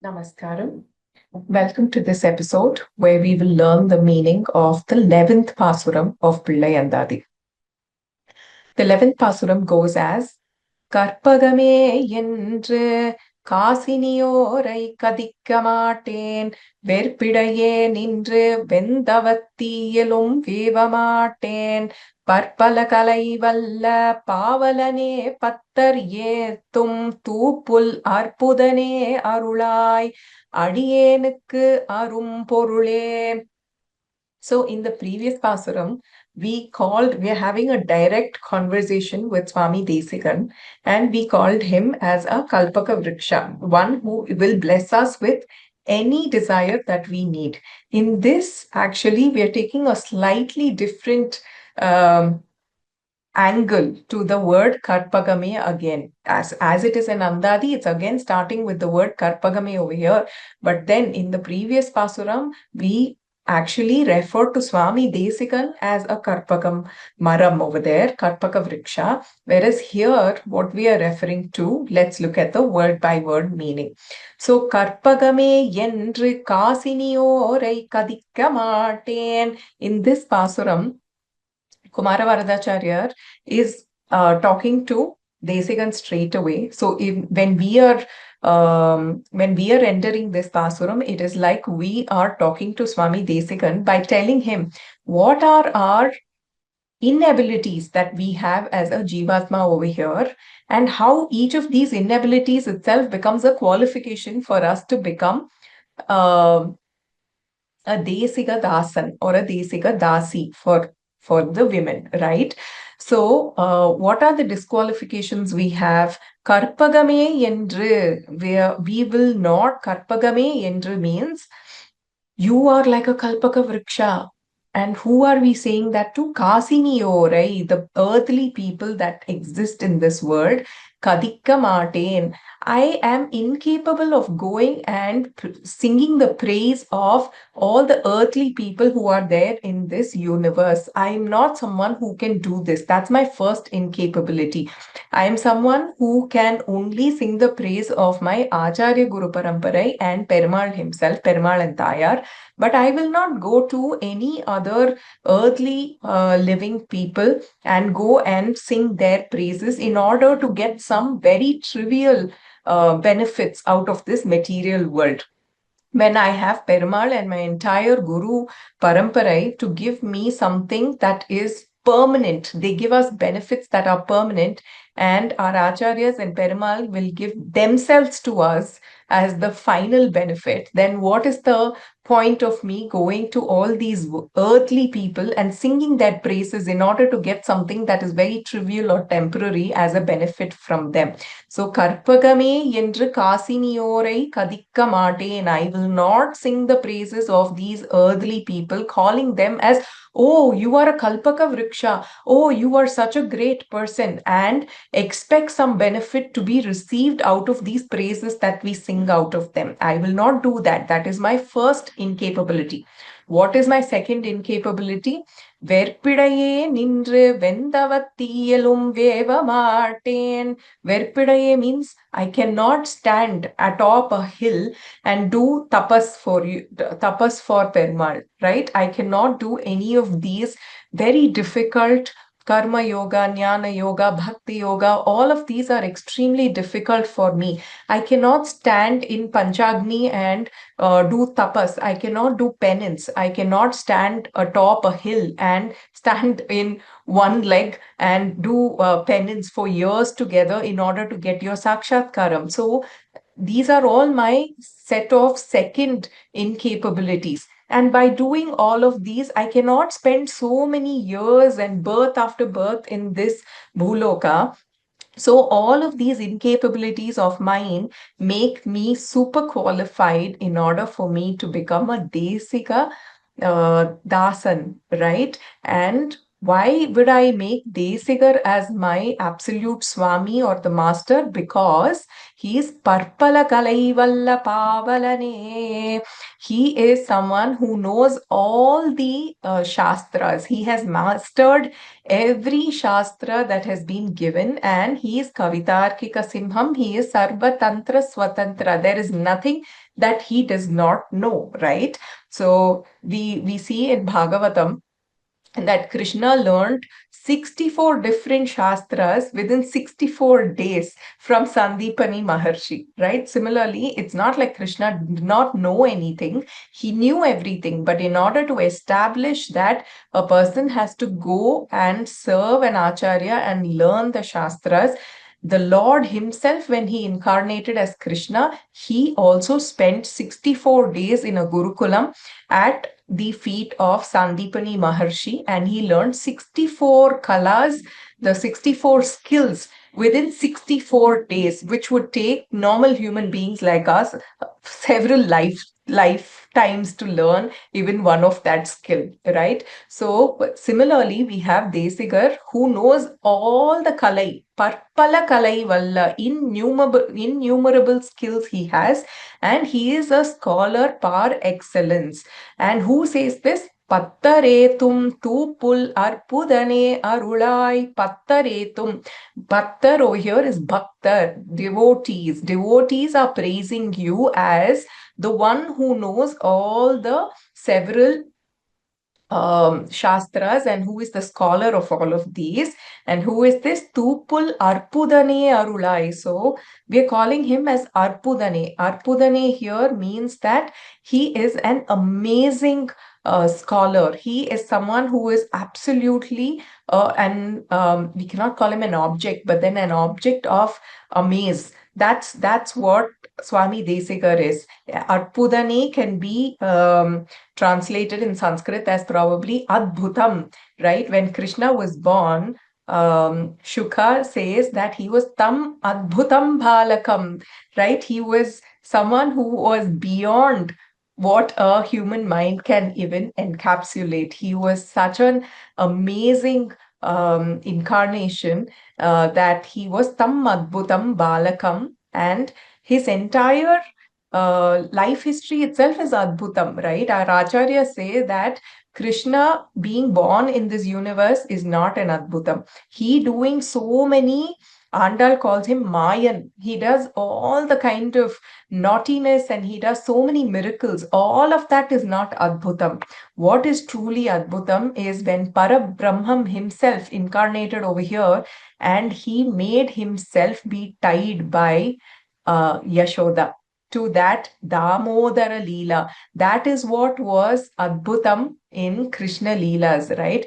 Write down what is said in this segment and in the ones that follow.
Namaskaram. Welcome to this episode where we will learn the meaning of the 11th Pasuram of Pillaiandadi. The 11th Pasuram goes as கற்பகமே என்று காசினியோரை கதிக்க மாட்டேன் வெற்பிடையே நின்று வெந்தவத்தீயலும் வீவமாட்டேன் பற்பல கலை வல்ல பாவலனே பத்தர் ஏத்தும் தூப்புல் அற்புதனே அருளாய் அடியேனுக்கு அரும் பொருளே. So in the previous Pasuram, we are having a direct conversation with Swami Desikan, and we called him as a Kalpaka Vriksha, one who will bless us with any desire that we need. In this, actually, we are taking a slightly different angle to the word Karpagame again. As it is in Andadi, it's again starting with the word Karpagame over here. But then in the previous Pasuram, we actually referred to Swami Desikan as a Karpagam Maram over there, Karpaka Vriksha. Whereas here, what we are referring to, let's look at the word by word meaning. So, Karpagame yendru kasiniyorai kadikka maten. In this Pasuram, Kumara Varadhacharya is talking to Desikan straight away. So when we are entering this Pasuram, it is like we are talking to Swami Desikan by telling him what are our inabilities that we have as a Jivatma over here, and how each of these inabilities itself becomes a qualification for us to become a Desika Dasan or a Desika Dasi for the women, right? So, what are the disqualifications we have? Karpagame yendru, where we will not, Karpagame yendru means you are like a Kalpaka Vriksha. And who are we saying that to? Kasiniyo, right? The earthly people that exist in this world. Kadikka Martin. I am incapable of going and singing the praise of all the earthly people who are there in this universe. I am not someone who can do this. That's my first incapability. I am someone who can only sing the praise of my Acharya Guru Paramparai and Perumal himself, Perumal and Tayar. But I will not go to any other earthly living people and go and sing their praises in order to get some very trivial benefits out of this material world. When I have Perumal and my entire Guru Paramparai to give me something that is permanent, they give us benefits that are permanent, and our Acharyas and Perumal will give themselves to us as the final benefit, then what is the point of me going to all these earthly people and singing their praises in order to get something that is very trivial or temporary as a benefit from them? So, Karpagame yendru kasiniyorai kadikka maten. I will not sing the praises of these earthly people, calling them as, oh, you are a Kalpaka Vriksha. Oh, you are such a great person, and expect some benefit to be received out of these praises that we sing out of them. I will not do that. That is my first incapability. What is my second incapability? Verpidaye nindru vendavatiyelum veva marten. Verpidaye means I cannot stand atop a hill and do tapas for you, tapas for Perumal, right? I cannot do any of these very difficult Karma Yoga, Jnana Yoga, Bhakti Yoga, all of these are extremely difficult for me. I cannot stand in Panchagni and do tapas. I cannot do penance. I cannot stand atop a hill and stand in one leg and do penance for years together in order to get your Sakshatkaram. So these are all my set of second incapabilities. And by doing all of these, I cannot spend so many years and birth after birth in this Bhuloka. So all of these incapabilities of mine make me super qualified in order for me to become a Desika Dasan, right? And why would I make Desigar as my absolute Swami or the master? Because he is Parpala Kalaivalla Pavalane. He is someone who knows all the Shastras. He has mastered every Shastra that has been given, and he is Kavitarkika Simham. He is Sarva Tantra Swatantra. There is nothing that he does not know, right? So we see in Bhagavatam that Krishna learned 64 different shastras within 64 days from Sandipani Maharshi, right? Similarly, it's not like Krishna did not know anything. He knew everything, but in order to establish that a person has to go and serve an Acharya and learn the shastras, the Lord himself, when he incarnated as Krishna, he also spent 64 days in a Gurukulam at the feet of Sandipani Maharshi, and he learned 64 kalas, the 64 skills within 64 days, which would take normal human beings like us several lifetimes to learn even one of that skill, right? So similarly, we have Desigar, who knows all the kalai, parpala kalai valla, innumerable skills he has, and he is a scholar par excellence. And who says this? Pattaretum tupul arpudane arulai pattaretum. Bhaktar over here is bhaktar, devotees. Devotees are praising you as the one who knows all the several Shastras, and who is the scholar of all of these, and who is this Tupul Arpudane Arulai. So we are calling him as Arpudane. Arpudane here means that he is an amazing scholar. He is someone who is absolutely we cannot call him an object, but then an object of amaze. That's what Swami Desikar is. Arpudane can be translated in Sanskrit as probably Adbhutam, right? When Krishna was born, Shukha says that he was Tam Adbhutam Bhalakam, right? He was someone who was beyond what a human mind can even encapsulate. He was such an amazing incarnation that he was Tam Adbhutam Balakam, and his entire life history itself is Adbhutam, right? Our Acharyas say that Krishna being born in this universe is not an Adbhutam. He doing so many, Andal calls him Mayan. He does all the kind of naughtiness and he does so many miracles. All of that is not Adbhutam. What is truly Adbhutam is when Parabrahman himself incarnated over here and he made himself be tied by Yashoda to that Damodara Leela. That is what was Adbhutam in Krishna Leelas, right?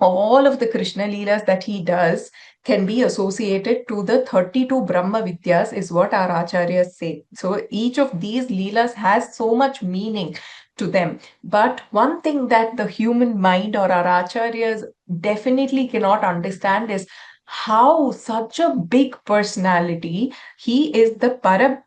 All of the Krishna Leelas that he does can be associated to the 32 Brahma Vidyas, is what our Acharyas say. So each of these Leelas has so much meaning to them. But one thing that the human mind or our Acharyas definitely cannot understand is how such a big personality, he is the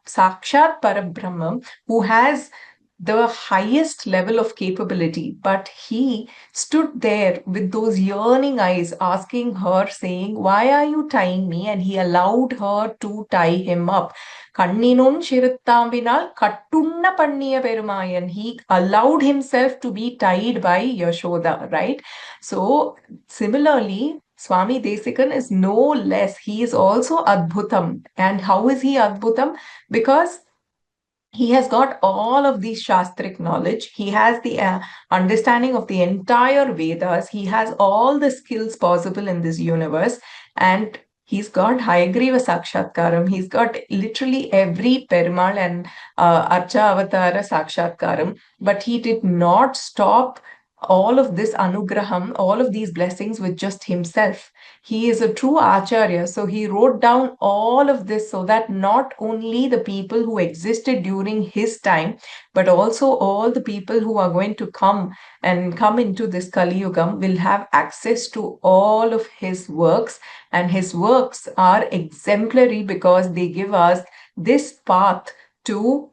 Sakshat Parabrahma who has the highest level of capability, but he stood there with those yearning eyes asking her, saying, "Why are you tying me?" And he allowed her to tie him up. Kanninun Shiruttamvinal Kattunna Panniya Perumayan. He allowed himself to be tied by Yashoda, right? So similarly, Swami Desikan is no less. He is also Adbhutam. And how is he Adbhutam? Because he has got all of these Shastric knowledge. He has the understanding of the entire Vedas. He has all the skills possible in this universe. And he's got Hayagriva Sakshatkaram. He's got literally every Perumal and Archa Avatara Sakshatkaram. But he did not stop all of this anugraham, all of these blessings with just himself. He is a true Acharya. So he wrote down all of this so that not only the people who existed during his time, but also all the people who are going to come into this Kali Yugam will have access to all of his works. And his works are exemplary because they give us this path to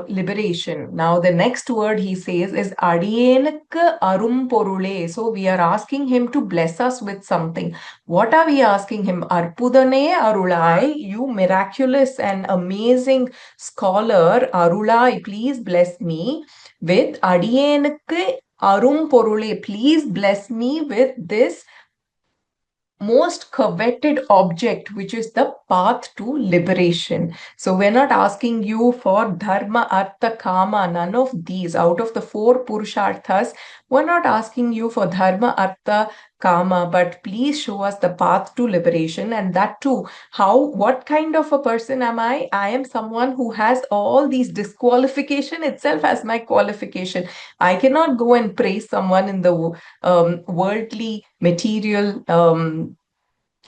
liberation. Now, the next word he says is Adiyenukku Arum Porule. So we are asking him to bless us with something. What are we asking him? Arpudane Arulai, you miraculous and amazing scholar, Arulai, please bless me with Adiyenukku Arum Porule. Please bless me with this most coveted object, which is the path to liberation. So we're not asking you for dharma, artha, kama, none of these. Out of the four purusharthas, we're not asking you for dharma, artha, kama, but please show us the path to liberation. And that too, what kind of a person am I? I am someone who has all these disqualification itself as my qualification. I cannot go and praise someone in the worldly material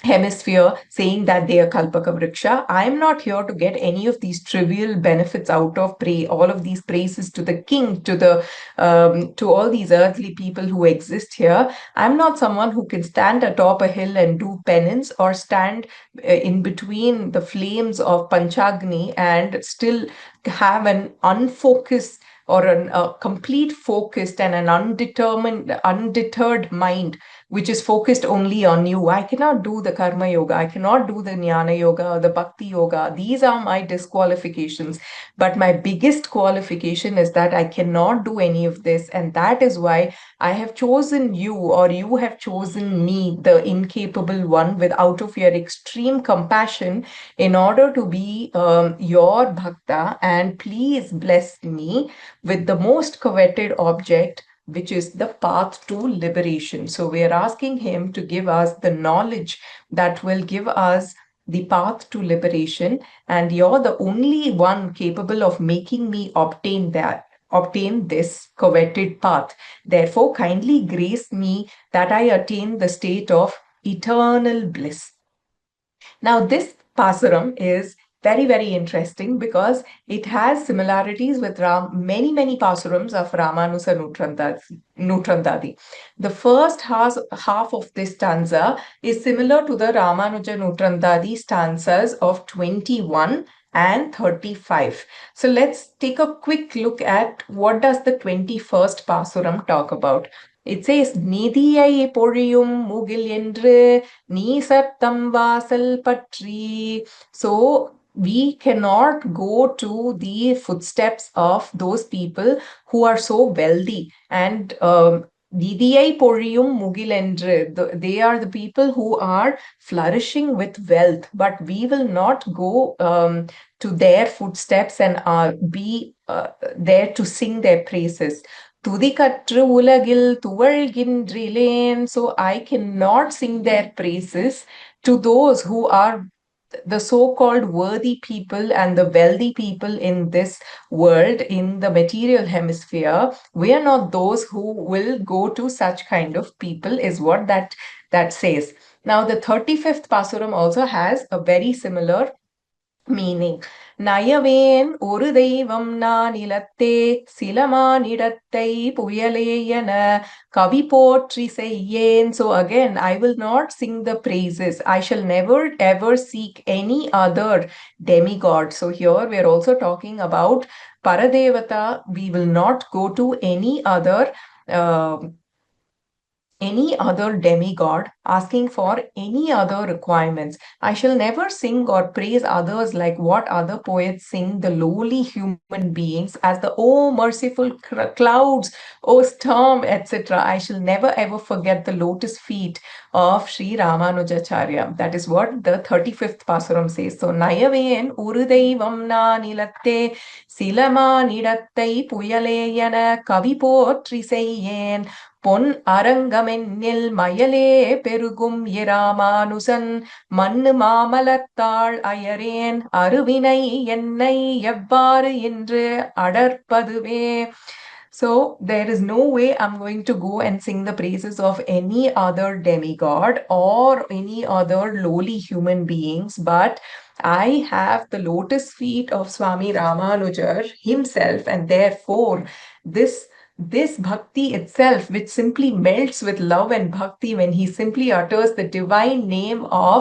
hemisphere saying that they are kalpaka vriksha. I am not here to get any of these trivial benefits out of all of these praises to the king, to all these earthly people who exist here. I'm not someone who can stand atop a hill and do penance, or stand in between the flames of Panchagni and still have an unfocused or a complete focused and an undeterred mind which is focused only on you. I cannot do the karma yoga. I cannot do the jnana yoga or the bhakti yoga. These are my disqualifications. But my biggest qualification is that I cannot do any of this. And that is why I have chosen you, or you have chosen me, the incapable one, out of your extreme compassion, in order to be your bhakta. And please bless me with the most coveted object, which is the path to liberation. So we are asking him to give us the knowledge that will give us the path to liberation. And you're the only one capable of making me obtain this coveted path. Therefore, kindly grace me that I attain the state of eternal bliss. Now, this Pasuram is very, very interesting because it has similarities with many Pasurams of Ramanuja Nutrandadi. The first half of this stanza is similar to the Ramanuja Nutrandadi stanzas of 21 and 35. So let's take a quick look at what does the 21st Pasuram talk about. It says, Nidiyai பொழியும் முகில் என்று நீசத்தம் வாசல் பற்றி. So we cannot go to the footsteps of those people who are so wealthy. And Didiyai பொழியும் முகில் என்று, they are the people who are flourishing with wealth, but we will not go to their footsteps and be there to sing their praises. துதிக்கற்று உலகில் துவழ்கின்றிலேன். So I cannot sing their praises to those who are the so-called worthy people and the wealthy people in this world, in the material hemisphere. We are not those who will go to such kind of people, is what that says. Now, the 35th Pasuram also has a very similar meaning. நயவேன் ஒரு தெய்வம் நான் இலத்தே சிலமானிடத்தை புயலேயன கவி போற்றி செய்யேன். So again, I will not sing the praises. I shall never ever seek any other demigod. So here we are also talking about Paradevata. We will not go to any other demigod asking for any other requirements. I shall never sing or praise others like what other poets sing, the lowly human beings, as the oh merciful clouds, oh storm, etc. I shall never ever forget the lotus feet of Sri Ramanujacharya. That is what the 35th Pasuram says. So, Nayaven urudaivam na nilatte silamanidattai puyaleyana kavi potri seyyen பொன் அரங்கமென்னில் மயலே பெருகும் இராமானுசன் மண்ணு மாமலத்தாள் அயரேன் அருவினை என்னை எவ்வாறு என்று அடர்ப்பதுவே. So there is no way I'm going to go and sing the praises of any other demigod or any other lowly human beings, but I have the lotus feet of Swami Ramanujar himself, and therefore this bhakti itself, which simply melts with love and bhakti when he simply utters the divine name of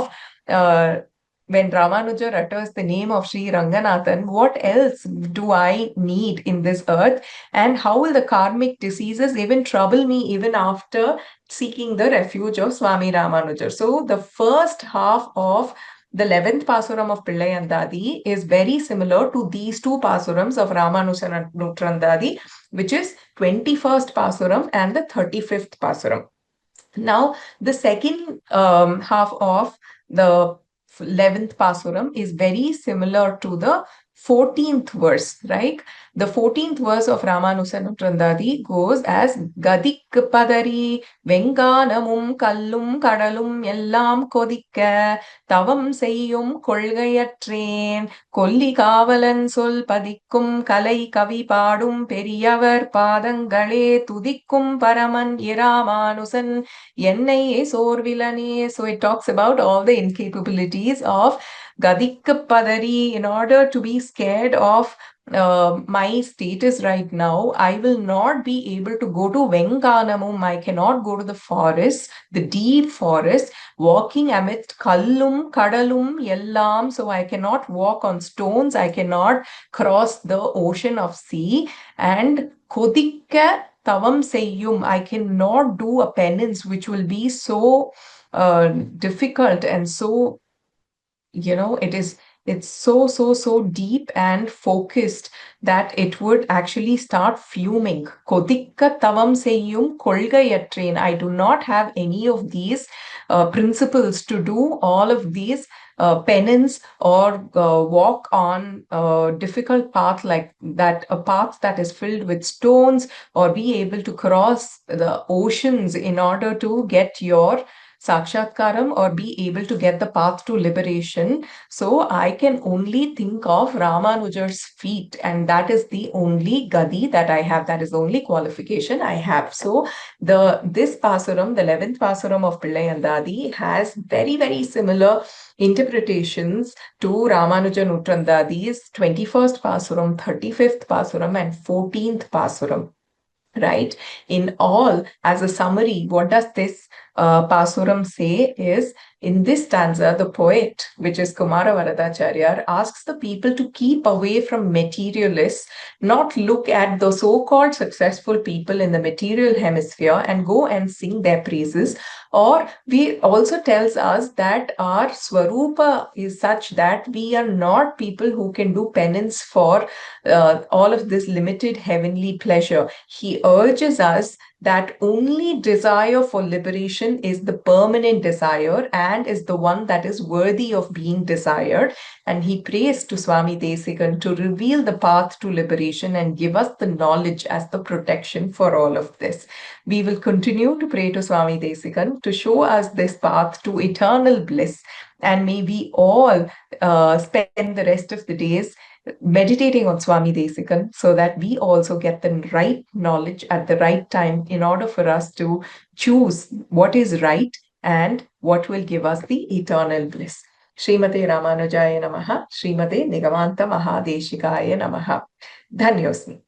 when Ramanuja utters the name of Sri Ranganathan, what else do I need in this earth? And how will the karmic diseases even trouble me even after seeking the refuge of Swami Ramanuja? So the first half of the 11th Pasuram of Pillaiandadi is very similar to these two Pasurams of Ramanuja Nutrandadi, which is 21st Pasuram and the 35th Pasuram. Now, the second half of the 11th Pasuram is very similar to the 14th verse, right? The 14th verse of Ramanujanuttrandadi goes as Gadik Padari Venganamum Kallum Kadalum Ellam Kodikka Tavam Seyyum Kolgayattrain Kolli Kavalan Sol Padikkum Kalai Kavi Padum Periyavar Padangale Tudikkum Paraman Iramanusan Yennai Sorvilane. So it talks about all the incapabilities of Gadikka Padari. In order to be scared of my status right now, I will not be able to go to Venganamum. I cannot go to the forest, the deep forest, walking amidst Kallum, Kadalum, Yellam. So I cannot walk on stones. I cannot cross the ocean of sea. And Kodikka Tavam Seyyum, I cannot do a penance which will be so difficult and so, it's so deep and focused that it would actually start fuming. Kodikka tavam seyyum kolgayattrain. I do not have any of these principles to do all of these penance or walk on a difficult path like that, a path that is filled with stones, or be able to cross the oceans in order to get your sakshatkaram or be able to get the path to liberation. So I can only think of Ramanujar's feet, and that is the only gadi that I have. That is the only qualification I have. So this Pasuram, the 11th Pasuram of Pillaiandadi, has very similar interpretations to Ramanujan Utrandadi's 21st Pasuram, 35th Pasuram, and 14th Pasuram. Right? In all, as a summary, what does this Pasuram say is, in this stanza, the poet, which is Kumara Varadhacharya, asks the people to keep away from materialists, not look at the so-called successful people in the material hemisphere and go and sing their praises. Or we also tells us that our Swarupa is such that we are not people who can do penance for all of this limited heavenly pleasure. He urges us that only desire for liberation is the permanent desire and is the one that is worthy of being desired. And he prays to Swami Desikan to reveal the path to liberation and give us the knowledge as the protection for all of this. We will continue to pray to Swami Desikan to show us this path to eternal bliss. And may we all spend the rest of the days meditating on Swami Desikan so that we also get the right knowledge at the right time in order for us to choose what is right and what will give us the eternal bliss. Srimate Ramanujaya Namaha, Srimate Nigamanta Mahadeshikaya Namaha. Dhanyosmi.